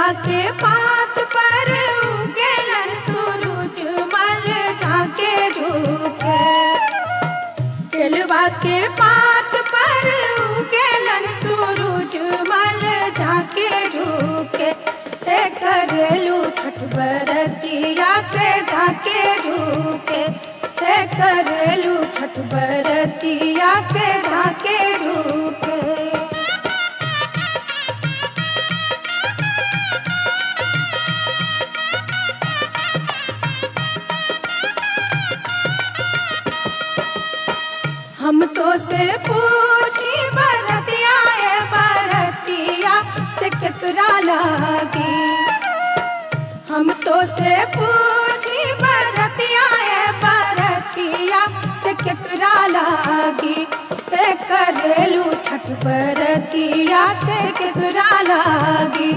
केलवा के पात पर उगेलन सूरज मल झाके झुके। केलवा के पात पर उगेलन सूरज मल झाके झुके। हे करेलू छठ बरतिया से झाके झुके। हे करेलू छठ बरतिया से झाके झुके। हम तो से पूछी बरतिया है बरतिया से कितना लागी। हम तो से पूछी बरतिया है बरतिया से कितना लागी। से करेलू छठ बरतिया से कितना लागी।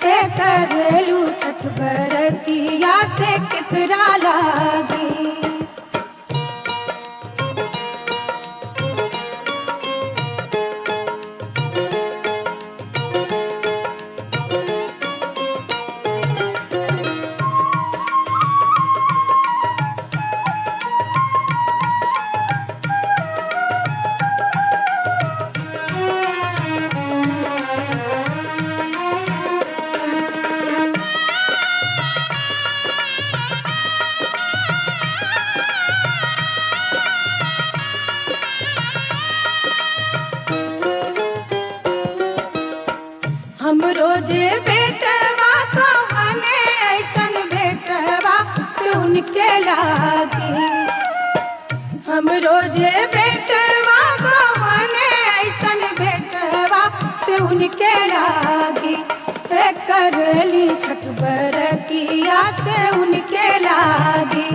से करेलू छठ बरतिया से कितना लागी। हम रोजे बेटवा को हने ऐसन बेटवा से उनके लागी। हम रोजे बेटवा को हने ऐसन बेटवा से उनके लागी। हे करेली छठ बरतिया से उनके लागी।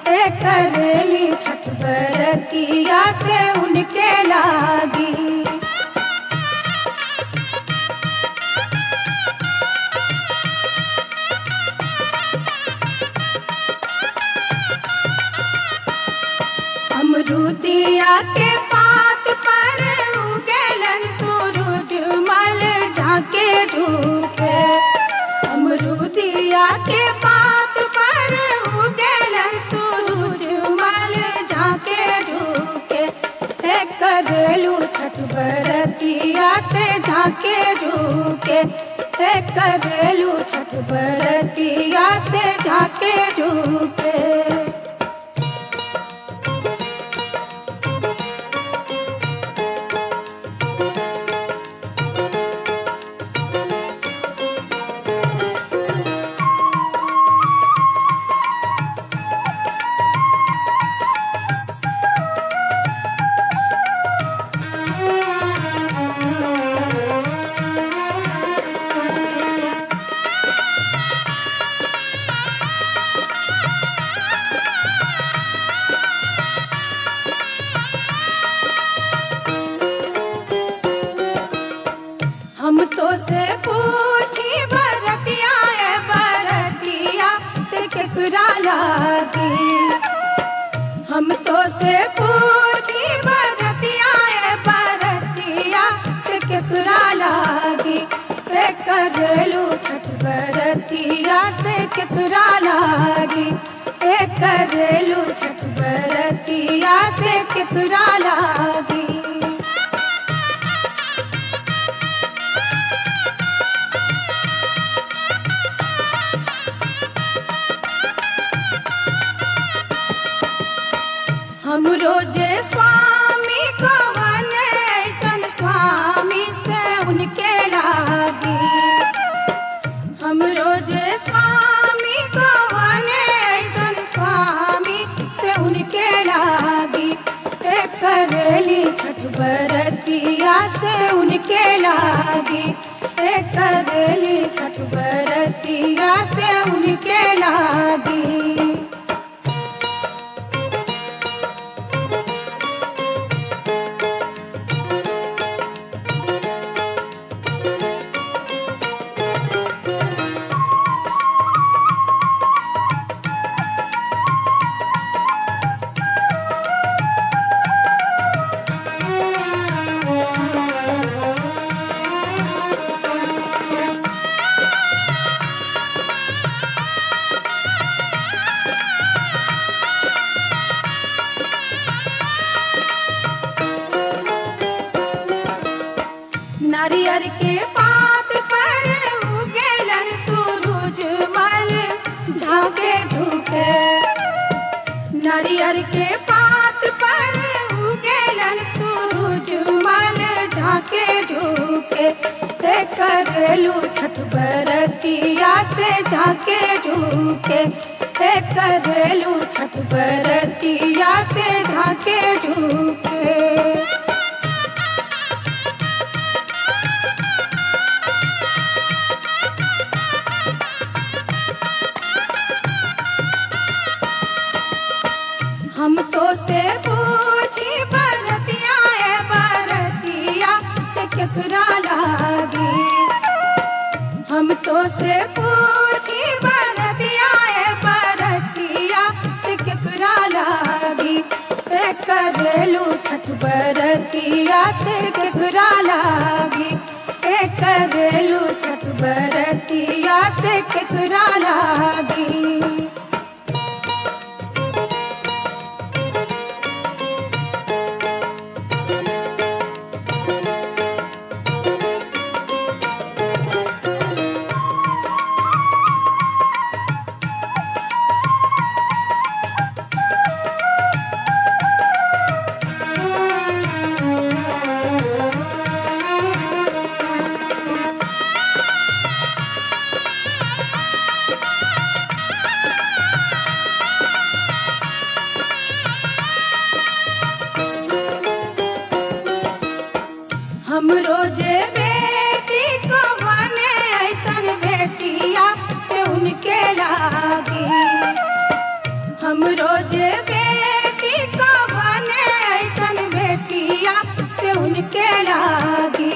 हे करेली छठ बरतिया से उनके लागी। अमरूदिया के पात पर उगेलन सूरज मल झाके झुके। अमरूदिया के पात पर उगेलन सूरज मल झाके झुके। हे करेलू छठ बरतिया से झाके झुके। हे करेलू छठ बरतिया से झाके झुके। हम तो से पूछी बरतिया है बरतिया से केकरा लागी। हम तो से पूछी बरतिया है बरतिया से केकरा लागी। से करेलू छठ बरतिया से केकरा लागी। से करेलू छठ बरतिया से केकरा लागी। हम रोजे स्वामी को हने ऐसन स्वामी से उनके लागी। हम रोजे स्वामी को हने ऐसन स्वामी से उनके लागी। हे करेली छठ बरतिया से उनके लागी। हे करेली छठ बरतिया से उनके लागी। नारियर के पात पर उगेलन सूरज मल झाके झुके। नारियर के पात पर उगेलन सूरज मल झाके झुके। से करेलू छठ बरतिया से झाके झुके। से करेलू छठ बरतिया से झाके झुके। हम तो से पूछी बरतिया है बरतिया से केकरा लागी। हम तो से पूछी बरतिया है बरतिया से केकरा लागी। से करेलू छठ बरतिया से केकरा लागी। से करेलू छठ बरतिया से केकरा लागी। हम रोजे बेटी को बने ऐसन बेटिया से उनके लागी। हम रोजे बेटी को बने ऐसन बेटिया से उनके लागी।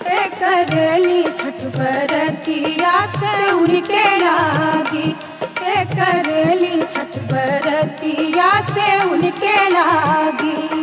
से करेली छठ बरतिया से उनके लागी। से करेली छठ बरतिया से उनके लागी।